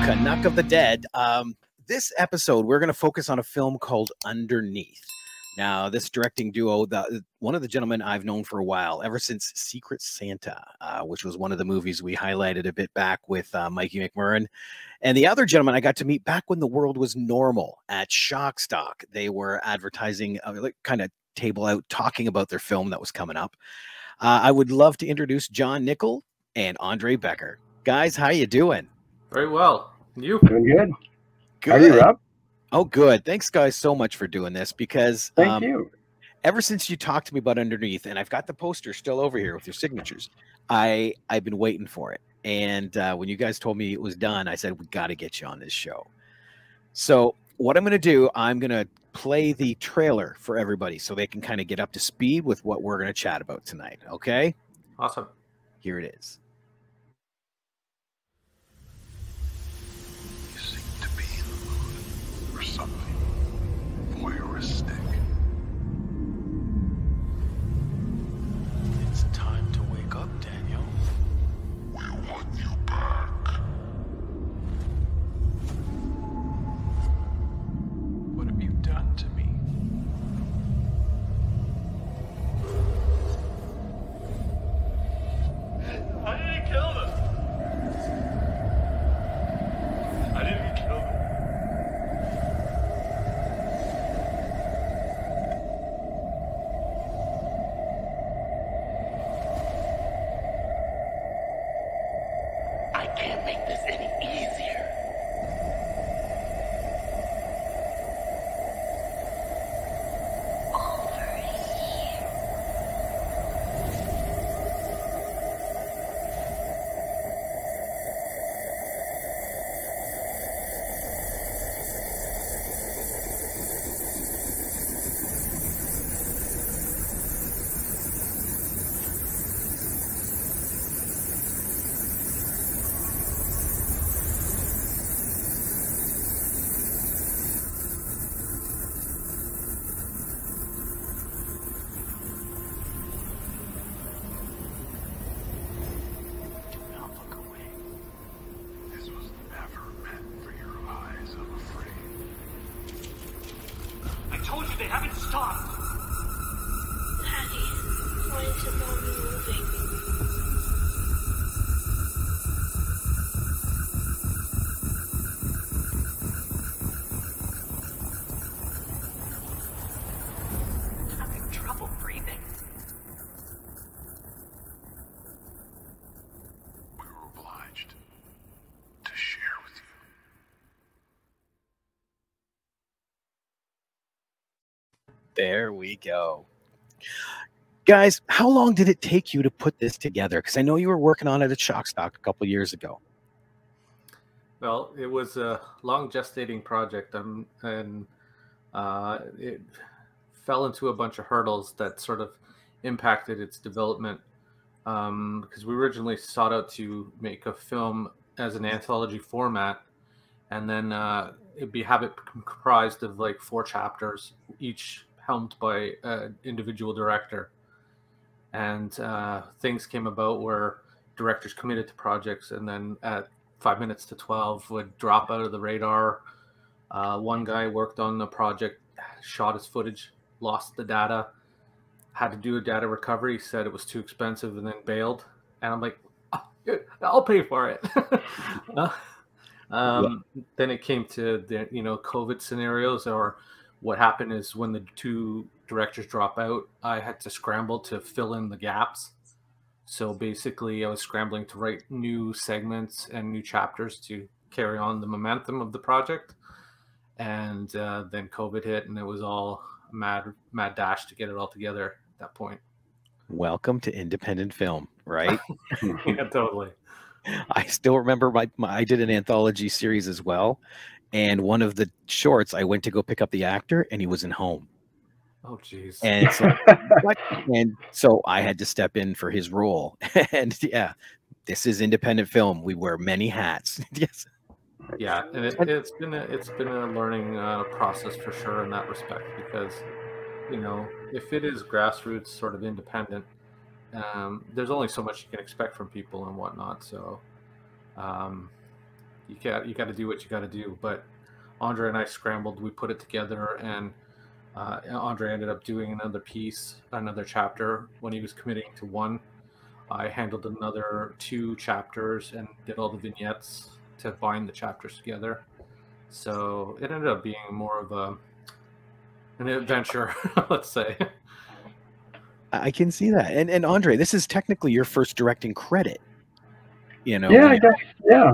Canuck of the Dead. This episode, we're going to focus on a film called Underneath. Now, this directing duo, one of the gentlemen I've known for a while, ever since Secret Santa, which was one of the movies we highlighted a bit back with Mikey McMurrin. And the other gentleman I got to meet back when the world was normal at Shock Stock. They were advertising, kind of table out, talking about their film that was coming up. I would love to introduce John Nicol and Andre Becker. Guys, how you doing? Very well. You? Doing good. Good. How are you, Rob? Oh, good. Thanks, guys, so much for doing this because Thank you. Ever since you talked to me about Underneath, and I've got the poster still over here with your signatures, I've been waiting for it. And when you guys told me it was done, I said, we got to get you on this show. So what I'm going to do, I'm going to play the trailer for everybody so they can kind of get up to speed with what we're going to chat about tonight. Okay? Awesome. Here it is. You seem to be in the mood for something voyeuristic. It's time to wake up, Daniel. We want you back. What have you done to me? I didn't kill them. I didn't kill them. I can't make this any easier. Over here. Now look away. This was never meant for your eyes, I'm afraid. I told you they haven't stopped. Daddy, why is it not moving? I'm having trouble breathing. We were obliged to share with you. There we go. Guys, how long did it take you to put this together? Because I know you were working on it at Shock Stock a couple years ago. Well, it was a long gestating project, and it fell into a bunch of hurdles that sort of impacted its development. Because we originally sought out to make a film as an anthology format, and then have it comprised of like 4 chapters, each helmed by an individual director. And things came about where directors committed to projects and then at 5 minutes to 12 would drop out of the radar. One guy worked on the project, shot his footage, lost the data, had to do a data recovery, said it was too expensive, and then bailed. And I'm like, oh, I'll pay for it. Then it came to the COVID scenarios, or what happened is when the 2 directors drop out, I had to scramble to fill in the gaps. So basically I was scrambling to write new segments and new chapters to carry on the momentum of the project. And then COVID hit, and it was all a mad dash to get it all together at that point. Welcome to independent film, right? Yeah, totally. I still remember I did an anthology series as well. And one of the shorts, I went to go pick up the actor, and he wasn't home. Oh, geez. And so, and so I had to step in for his role. And yeah, this is independent film. We wear many hats. Yes. Yeah, and it's been a learning process for sure in that respect, because if it is grassroots sort of independent, there's only so much you can expect from people and whatnot. So you got to do what you got to do. But Andre and I scrambled. We put it together, and Andre ended up doing another piece, another chapter when he was committing to one. I handled another 2 chapters and did all the vignettes to bind the chapters together. So it ended up being more of an adventure, let's say. I can see that. And Andre, this is technically your first directing credit. You know, Yeah, I guess. Yeah,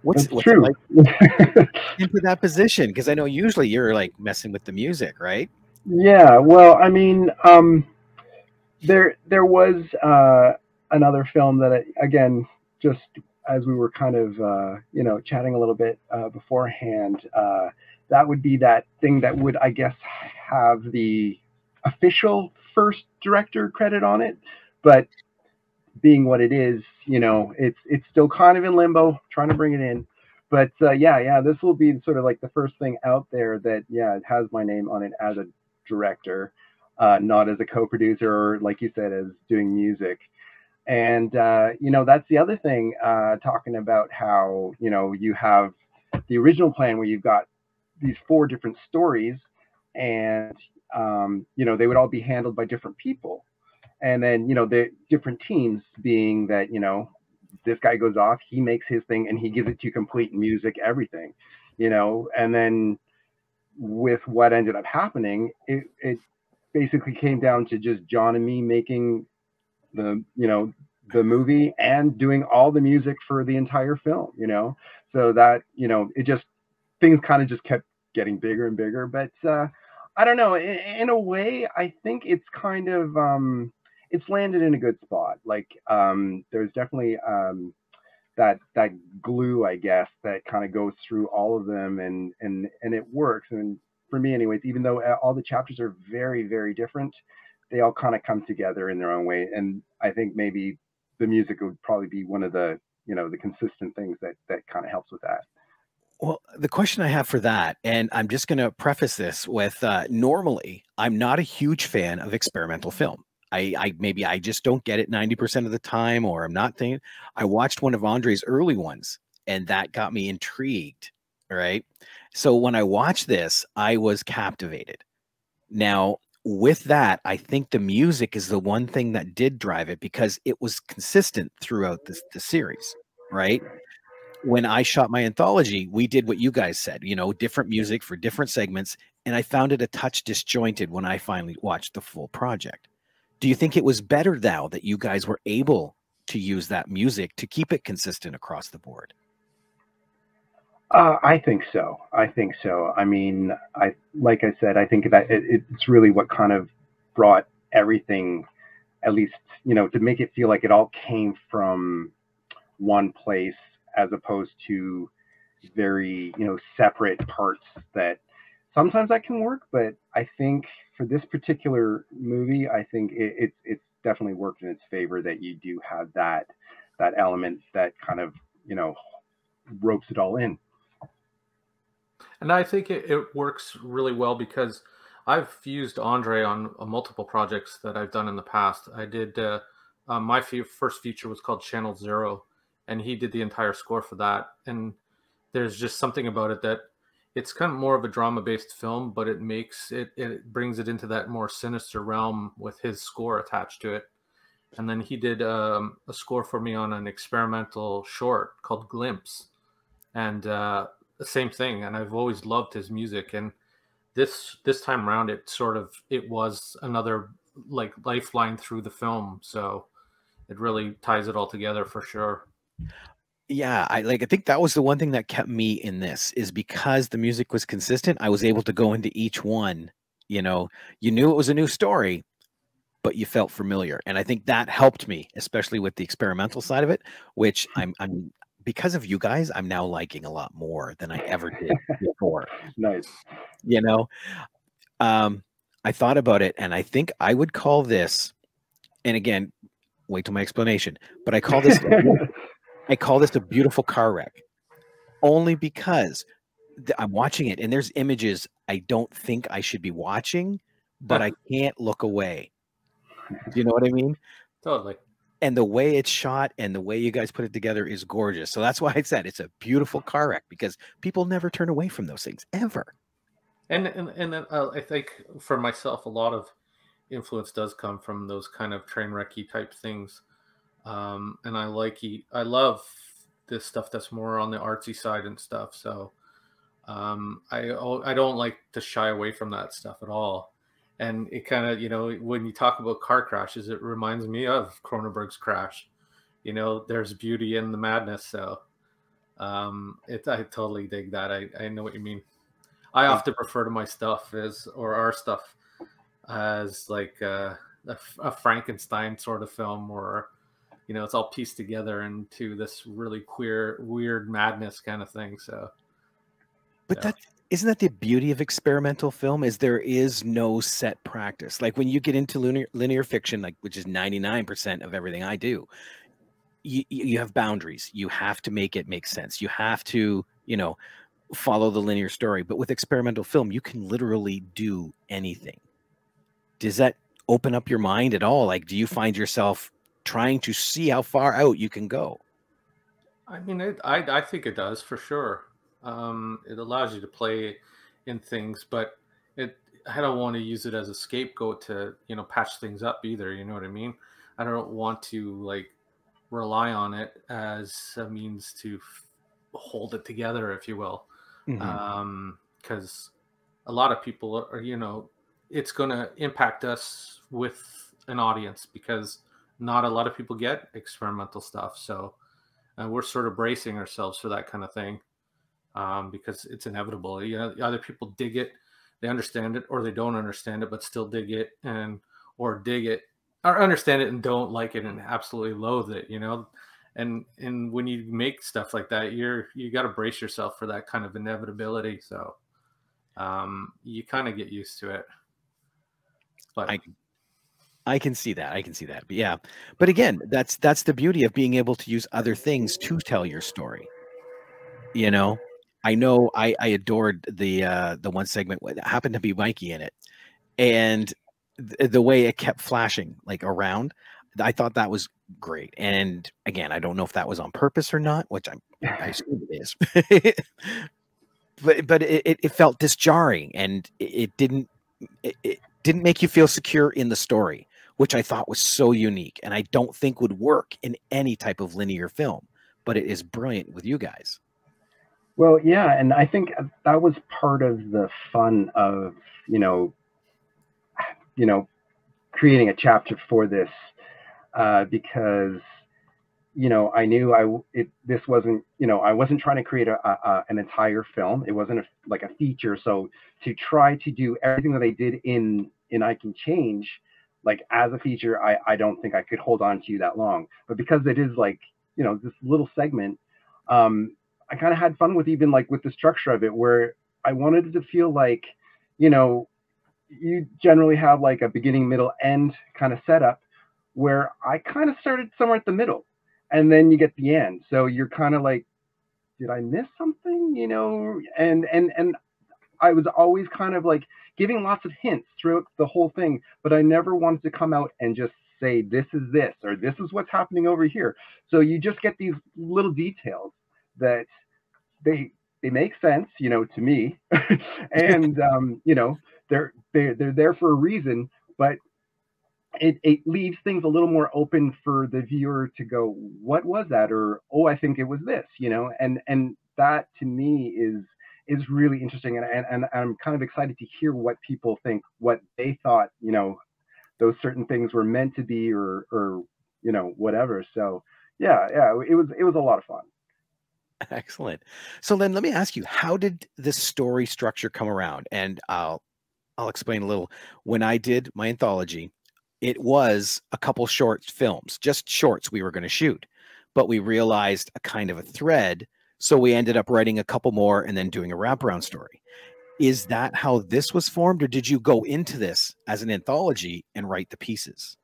what's that's true. it like into that position? Because I know usually you're like messing with the music, right? Yeah, well, I mean, there was another film that, again, just as we were kind of chatting a little bit beforehand, that would be that thing that would, I guess, have the official first director credit on it, but being what it is, it's still kind of in limbo, trying to bring it in. But yeah, this will be sort of like the first thing out there that, it has my name on it as a director, not as a co-producer, or like you said, as doing music. And that's the other thing, talking about how you have the original plan where you've got these 4 different stories, and they would all be handled by different people, and then the different teams being that this guy goes off, he makes his thing, and he gives it to you complete, music, everything, and then with what ended up happening, it basically came down to just John and me making the movie and doing all the music for the entire film, so that it just, things kind of just kept getting bigger and bigger. But I don't know, in a way I think it's kind of it's landed in a good spot. Like there's definitely that glue, I guess, that kind of goes through all of them, and it works. And for me anyways, even though all the chapters are very, very different, they all kind of come together in their own way. And I think maybe the music would probably be one of the the consistent things that kind of helps with that. Well, the question I have for that, and I'm just going to preface this with, normally I'm not a huge fan of experimental film. I just don't get it 90% of the time, or I'm not thinking. I watched one of Andre's early ones, and that got me intrigued. Right. So when I watched this, I was captivated. Now, with that, I think the music is the one thing that did drive it, because it was consistent throughout the series. Right. When I shot my anthology, we did what you guys said, different music for different segments. And I found it a touch disjointed when I finally watched the full project. Do you think it was better now that you guys were able to use that music to keep it consistent across the board? I think so. I mean, like I said, I think that it's really what kind of brought everything, at least, to make it feel like it all came from one place, as opposed to very, separate parts. That sometimes that can work, but I think for this particular movie, I think it's definitely worked in its favor that you do have that element that kind of, ropes it all in. And I think it works really well, because I've used Andre on multiple projects that I've done in the past. I did my first feature was called Channel Zero, and he did the entire score for that. And there's just something about it that it's kind of more of a drama-based film, but it brings it into that more sinister realm with his score attached to it. And then he did a score for me on an experimental short called Glimpse, and the same thing. And I've always loved his music, and this time around, it was another like lifeline through the film. So it really ties it all together for sure. Yeah, I think that was the one thing that kept me in this, is because the music was consistent. I was able to go into each one, you knew it was a new story, but you felt familiar. And I think that helped me, especially with the experimental side of it, which I'm because of you guys, I'm now liking a lot more than I ever did before. Nice. I thought about it, and I think I would call this, and again, wait till my explanation, but I call this a beautiful car wreck, only because I'm watching it and there's images I don't think I should be watching, but I can't look away. Do you know what I mean? Totally. and the way it's shot and the way you guys put it together is gorgeous. So that's why I said it's a beautiful car wreck, because people never turn away from those things ever. And then I think for myself, a lot of influence does come from those kind of train wrecky type things. And I love this stuff that's more on the artsy side and stuff. So I don't like to shy away from that stuff at all. And it kind of, when you talk about car crashes, it reminds me of Cronenberg's Crash. There's beauty in the madness. So I totally dig that. I know what you mean. I often refer to my stuff our stuff as like a Frankenstein sort of film, or it's all pieced together into this really queer, weird madness kind of thing. So, but isn't that the beauty of experimental film? Is there is no set practice. Like when you get into linear fiction, like which is 99% of everything I do, you have boundaries. You have to make it make sense. You have to, follow the linear story. But with experimental film, you can literally do anything. Does that open up your mind at all? Like, do you find yourself trying to see how far out you can go? I mean, I think it does for sure. It allows you to play in things, but I don't want to use it as a scapegoat to, patch things up either. You know what I mean? I don't want to like rely on it as a means to hold it together, if you will. Because a lot of people are, it's going to impact us with an audience, because not a lot of people get experimental stuff. So we're sort of bracing ourselves for that kind of thing, because it's inevitable. Either people dig it, they understand it, or they don't understand it, but still dig it, or understand it and don't like it and absolutely loathe it, And when you make stuff like that, you got to brace yourself for that kind of inevitability. So you kind of get used to it. But I can see that. But yeah. But again, that's the beauty of being able to use other things to tell your story. I know I adored the one segment that happened to be Mikey in it, and the way it kept flashing like around, I thought that was great. And again, I don't know if that was on purpose or not, which I assume it is. but it felt disjarring, and it didn't make you feel secure in the story, which I thought was so unique, and I don't think would work in any type of linear film, but it is brilliant with you guys. Well, yeah, and I think that was part of the fun of creating a chapter for this, because I knew this wasn't, I wasn't trying to create an entire film. It wasn't like a feature. So to try to do everything that I did in I Can Change, like as a feature, I don't think I could hold on to you that long. But because it is like, this little segment, I kind of had fun with even like with the structure of it, where I wanted it to feel like, you generally have like a beginning, middle, end kind of setup, where I kind of started somewhere at the middle, and then you get the end. So you're kind of like, did I miss something? And I was always kind of like giving lots of hints throughout the whole thing, but I never wanted to come out and just say, this is this, or this is what's happening over here. So you just get these little details that they make sense, to me, and they're there for a reason, but it leaves things a little more open for the viewer to go, what was that? Or, oh, I think it was this, and that to me is really interesting. And I'm kind of excited to hear what people think, what they thought, those certain things were meant to be, or whatever. So yeah, it was a lot of fun. Excellent. So then let me ask you, how did the story structure come around? And I'll explain a little. When I did my anthology, it was a couple short films, just shorts we were going to shoot, but we realized a kind of a thread. So we ended up writing a couple more and then doing a wraparound story. Is that how this was formed, or did you go into this as an anthology and write the pieces?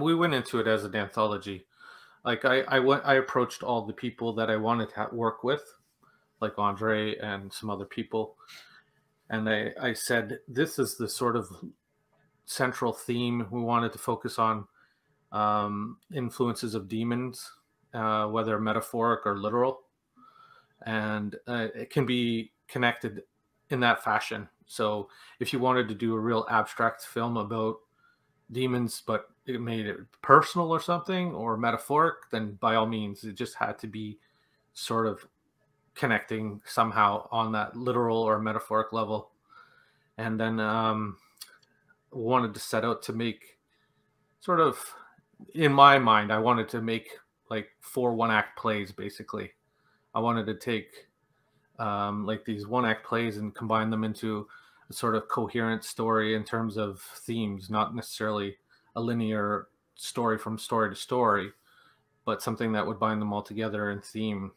We went into it as an anthology. Like I approached all the people that I wanted to work with, like Andre and some other people. And I said, this is the sort of central theme we wanted to focus on. influences of demons, whether metaphoric or literal, and it can be connected in that fashion. So if you wanted to do a real abstract film about demons, but it made it personal or something, or metaphoric, then by all means, it just had to be sort of connecting somehow on that literal or metaphoric level. And then wanted to set out to make sort of, in my mind, I wanted to make like 4 one-act plays, basically. I wanted to take like these one-act plays and combine them into a sort of coherent story in terms of themes, not necessarily a linear story from story to story, but something that would bind them all together in theme,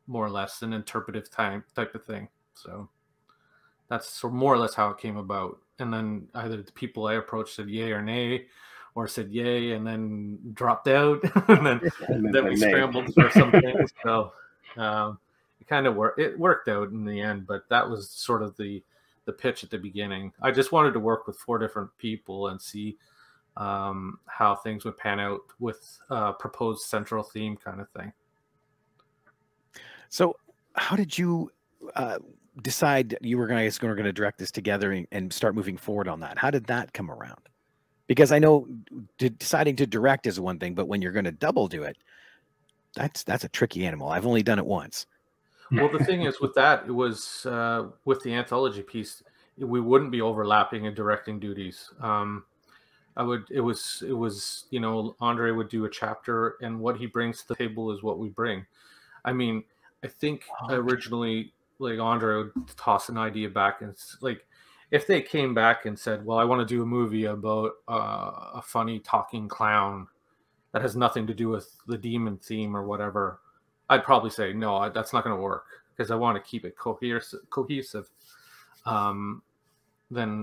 more or less an interpretive type of thing. So that's more or less how it came about. And then either the people I approached said yay or nay, or said yay and then dropped out, and then we scrambled for some things. So it kind of worked out in the end, but that was sort of the pitch at the beginning. I just wanted to work with 4 different people and see how things would pan out with proposed central theme kind of thing. So how did you decide you were going to direct this together and start moving forward on that? How did that come around? Because I know deciding to direct is one thing, but when you're going to double do it, that's a tricky animal. I've only done it once. Well, the thing is with that, it was with the anthology piece, we wouldn't be overlapping in directing duties. It was, you know, Andre would do a chapter, and what he brings to the table is what we bring. I mean, I think originally, like, Andre would toss an idea back, and like, if they came back and said, well, I want to do a movie about a funny talking clown that has nothing to do with the demon theme or whatever, I'd probably say, no, that's not going to work, because I want to keep it cohesive. Then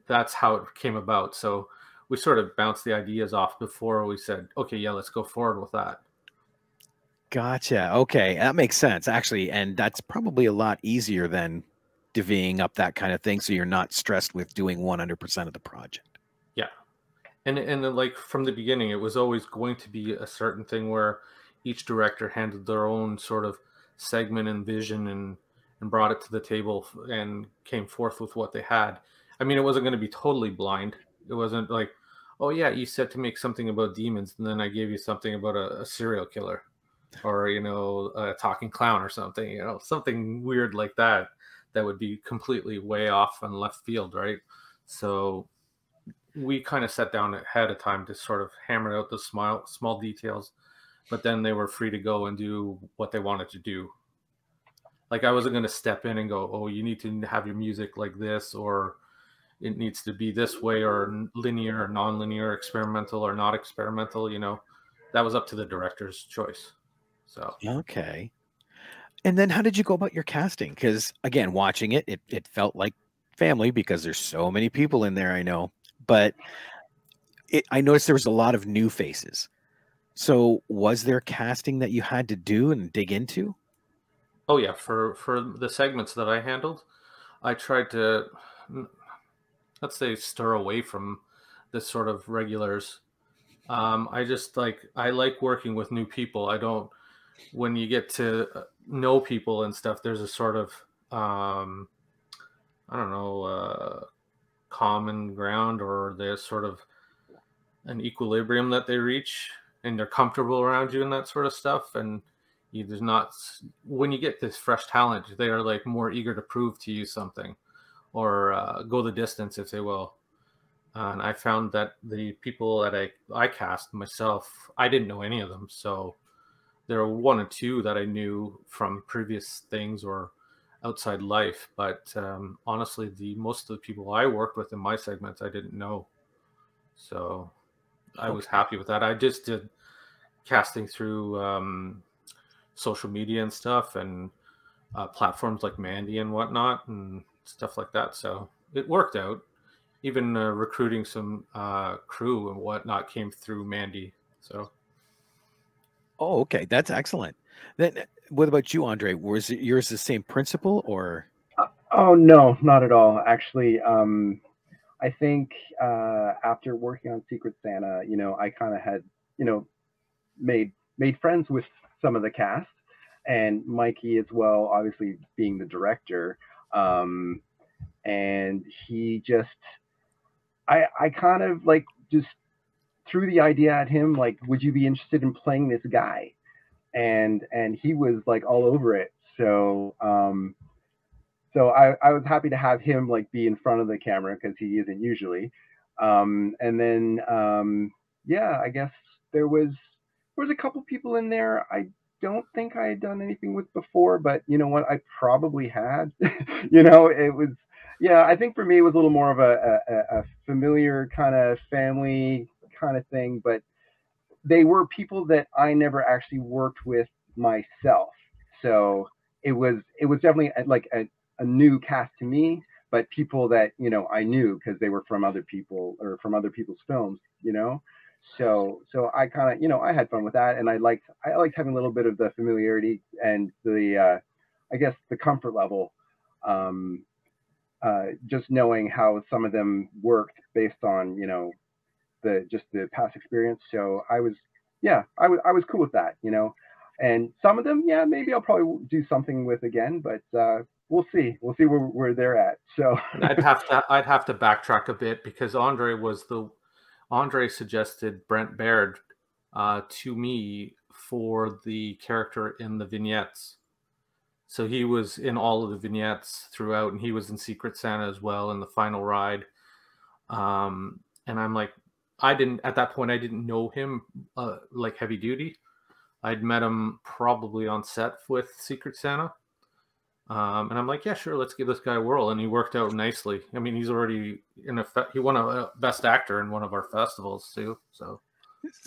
that's how it came about. So we sort of bounced the ideas off before we said, okay, yeah, let's go forward with that. Gotcha. Okay, that makes sense, actually. And that's probably a lot easier than divvying up that kind of thing, so you're not stressed with doing 100% of the project. Yeah. And then, like, from the beginning, it was always going to be a certain thing where each director handled their own sort of segment and vision and brought it to the table and came forth with what they had. I mean, it wasn't going to be totally blind. It wasn't like, oh yeah, you said to make something about demons, and then I gave you something about a serial killer, or, you know, a talking clown or something, you know, something weird like that would be completely way off on left field, right? So we kind of sat down ahead of time to sort of hammer out the small details, but then they were free to go and do what they wanted to do. Like, I wasn't going to step in and go, oh, you need to have your music like this, or it needs to be this way, or linear or non-linear, experimental or not experimental. You know, that was up to the director's choice. So okay. And then how did you go about your casting? Because again, watching it felt like family, because there's so many people in there, I know. But I noticed there was a lot of new faces. So was there casting that you had to do and dig into? Oh yeah, for the segments that I handled, I tried to, let's say, stir away from this sort of regulars. I like working with new people. When you get to know people and stuff, there's a sort of, common ground, or there's sort of an equilibrium that they reach, and they're comfortable around you and that sort of stuff. And when you get this fresh talent, they are like more eager to prove to you something, or go the distance if they will. And I found that the people that I cast myself, I didn't know any of them. So there were 1 or 2 that I knew from previous things or outside life. But honestly, most of the people I worked with in my segments, I didn't know. So I was happy with that. I just did casting through social media and stuff, and platforms like Mandy and whatnot and stuff like that. So it worked out. Even recruiting some crew and whatnot came through Mandy. So. Oh, okay. That's excellent. Then what about you, Andre? Was it yours the same principle, or? Oh, no, not at all. Actually, I think after working on Secret Santa, I kind of had, made friends with some of the cast, and Mikey as well, obviously being the director. And he just, I kind of like just threw the idea at him, like, would you be interested in playing this guy? And he was like all over it. So I was happy to have him like be in front of the camera because he isn't usually. And then yeah, I guess there was a couple people in there I don't think I had done anything with before, but you know what, I probably had. It was, yeah, I think for me it was a little more of a familiar kind of family kind of thing, but they were people that I never actually worked with myself. So it was definitely like a new cast to me, but people that I knew because they were from other people or from other people's films. So I kind of I had fun with that, and I liked having a little bit of the familiarity and the I guess the comfort level, um, just knowing how some of them worked based on the past experience. So I was cool with that. And some of them, yeah, maybe I'll probably do something with again, but we'll see. We'll see where they're at. So I'd have to backtrack a bit because Andre suggested Brent Baird to me for the character in the vignettes. So he was in all of the vignettes throughout, and he was in Secret Santa as well in the final ride. And I'm like, at that point, I didn't know him like heavy duty. I'd met him probably on set with Secret Santa. And I'm like, yeah, sure, let's give this guy a whirl. And he worked out nicely. I mean, he's already he won a Best Actor in one of our festivals too. So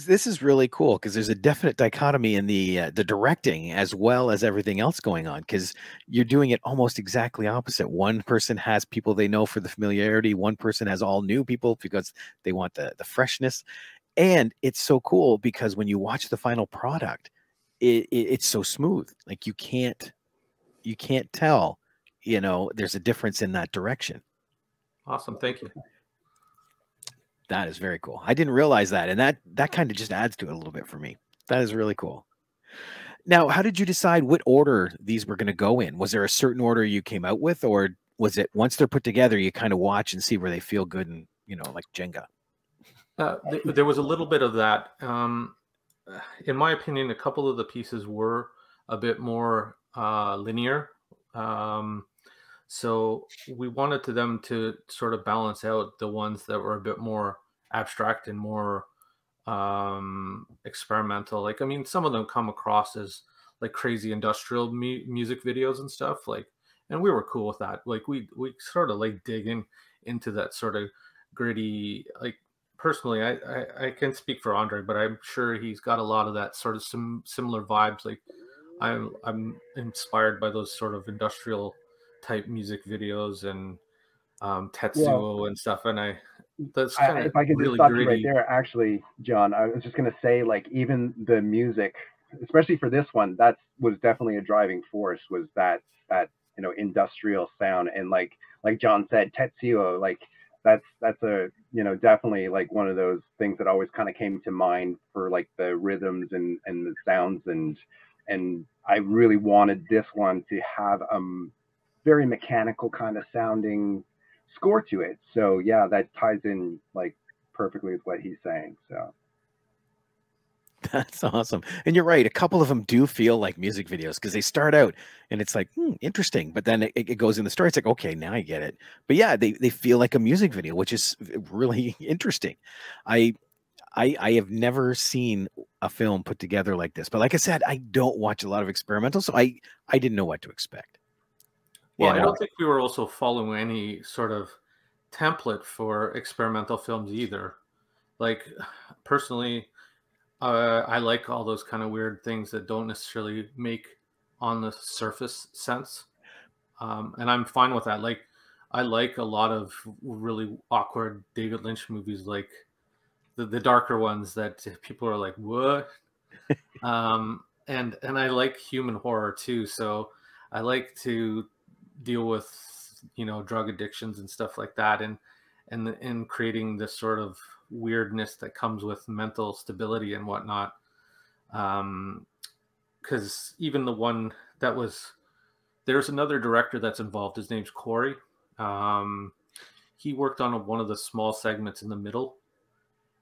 This is really cool because there's a definite dichotomy in the directing as well as everything else going on, because you're doing it almost exactly opposite. One person has people they know for the familiarity. One person has all new people because they want the freshness. And it's so cool because when you watch the final product, it's so smooth. Like you can't tell, there's a difference in that direction. awesome, thank you. That is very cool. I didn't realize that. And that kind of just adds to it a little bit for me. That is really cool. Now, how did you decide what order these were going to go in? Was there a certain order you came out with, or was it once they're put together, you kind of watch and see where they feel good and, like Jenga? There was a little bit of that. In my opinion, a couple of the pieces were a bit more linear. So we wanted them to sort of balance out the ones that were a bit more abstract and more experimental. Like, I mean, some of them come across as like crazy industrial music videos and stuff. Like, and we were cool with that. Like, we sort of like digging into that sort of gritty. Like, personally, I can speak for Andre, but I'm sure he's got a lot of that sort of similar vibes. Like, I'm inspired by those sort of industrial type music videos and Tetsuo and stuff, and that's kind of if I could really just stop gritty. you right there, actually, John, I was just gonna say, like, even the music, especially for this one, that was definitely a driving force. Was that industrial sound, and like John said, Tetsuo, like that's a definitely like one of those things that always kind of came to mind for like the rhythms and the sounds, and I really wanted this one to have very mechanical kind of sounding score to it. So yeah, that ties in like perfectly with what he's saying. So That's awesome. And you're right. A couple of them do feel like music videos because they start out and it's like, interesting. But then it goes in the story. It's like, okay, now I get it. But yeah, they feel like a music video, which is really interesting. I have never seen a film put together like this. But like I said, I don't watch a lot of experimental, so I didn't know what to expect. Well, I don't think we were also following any sort of template for experimental films either. Like, personally, I like all those kind of weird things that don't necessarily make on the surface sense. And I'm fine with that. Like, I like a lot of really awkward David Lynch movies, like the darker ones that people are like, what? And I like human horror too. So I like to deal with drug addictions and stuff like that, and and creating this sort of weirdness that comes with mental stability and whatnot. Because even the one that was, there's another director that's involved. His name's Corey. He worked on one of the small segments in the middle,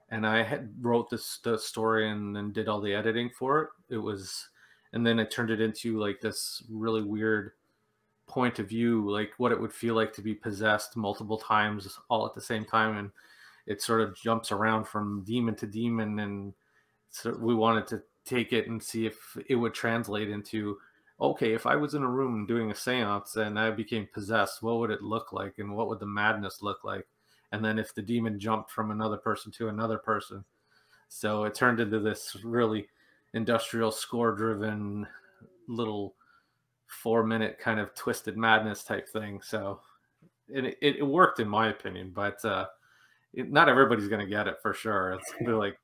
and I had wrote the story and then did all the editing for it. It was, and then it turned it into like this really weird point of view, like what it would feel like to be possessed multiple times all at the same time, and it sort of jumps around from demon to demon, and so we wanted to take it and see if it would translate into, okay, if I was in a room doing a seance and I became possessed, what would it look like, and what would the madness look like? And then if the demon jumped from another person to another person. So it turned into this really industrial score driven little 4-minute kind of twisted madness type thing. So it worked in my opinion, but not everybody's going to get it for sure. It's like,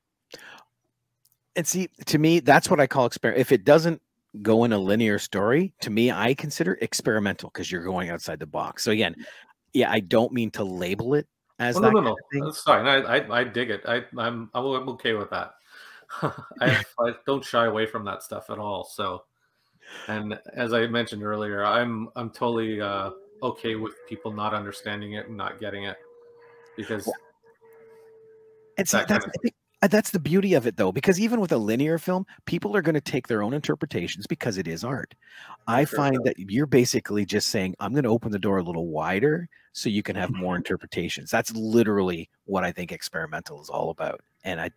and see, to me, that's what I call experiment. If it doesn't go in a linear story, to me, I consider experimental, because you're going outside the box. So again, yeah, I don't mean to label it as that. No. That's fine. I dig it. I'm okay with that. I don't shy away from that stuff at all. So, and as I mentioned earlier, I'm totally okay with people not understanding it and not getting it, because and see, that's the beauty of it, though, because even with a linear film, people are going to take their own interpretations because it is art. I find that you're basically just saying, I'm going to open the door a little wider so you can have more interpretations. That's literally what I think experimental is all about. And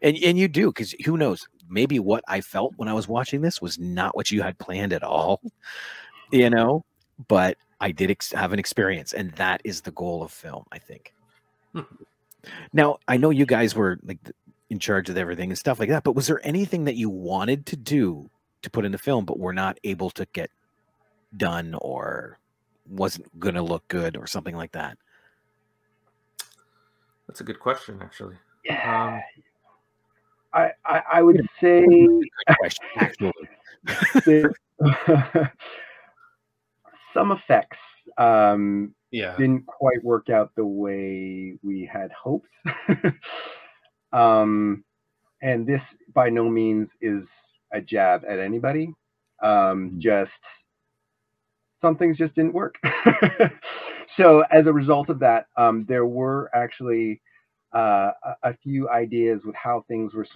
and you do, because who knows, maybe what I felt when I was watching this was not what you had planned at all, you know, but I did have an experience, and that is the goal of film, I think. Now, I know you guys were like in charge of everything and stuff like that, but was there anything that you wanted to do to put in the film, but were not able to get done, or wasn't going to look good, or something like that? That's a good question, actually. I would say actually. Some effects didn't quite work out the way we had hoped. And this by no means is a jab at anybody. Just some things just didn't work. So as a result of that, there were actually a few ideas with how things were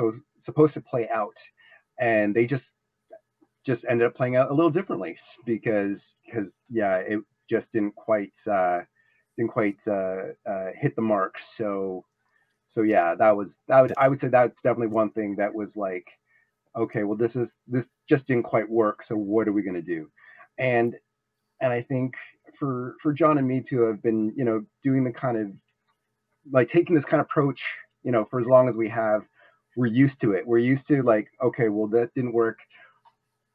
supposed to play out, and they just ended up playing out a little differently because it just didn't quite hit the mark. So yeah, I would say that's definitely one thing that was like, okay, well, this just didn't quite work, so what are we going to do? And I think for John and me to have been, doing the kind of like taking this kind of approach, for as long as we have, we're used to it. We're used to like, okay, well, that didn't work.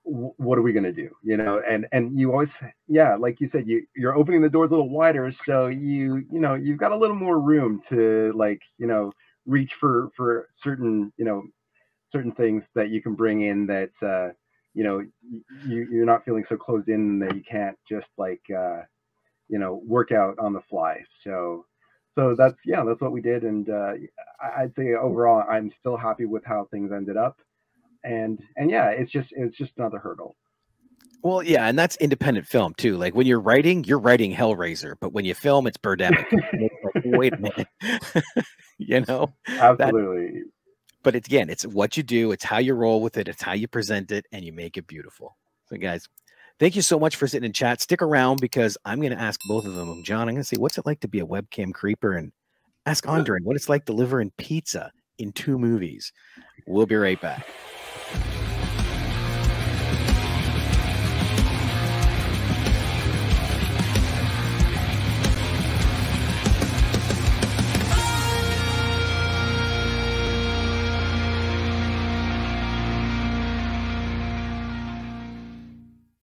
What are we going to do? And you always, like you said, you're opening the doors a little wider. So you've got a little more room to like, reach for certain, certain things that you can bring in that, you're not feeling so closed in that you can't just like, work out on the fly. So that's what we did. And I'd say overall, I'm still happy with how things ended up. And it's just another hurdle. Well, yeah, and that's independent film too. Like when you're writing Hellraiser, but when you film, it's Birdemic. Like, wait a minute, Absolutely. But it's what you do, it's how you roll with it, it's how you present it, and you make it beautiful. So, guys, thank you so much for sitting in chat. Stick around because I'm going to ask both of them. John, I'm going to say, what's it like to be a webcam creeper, and ask Andre what it's like delivering pizza in 2 movies. We'll be right back.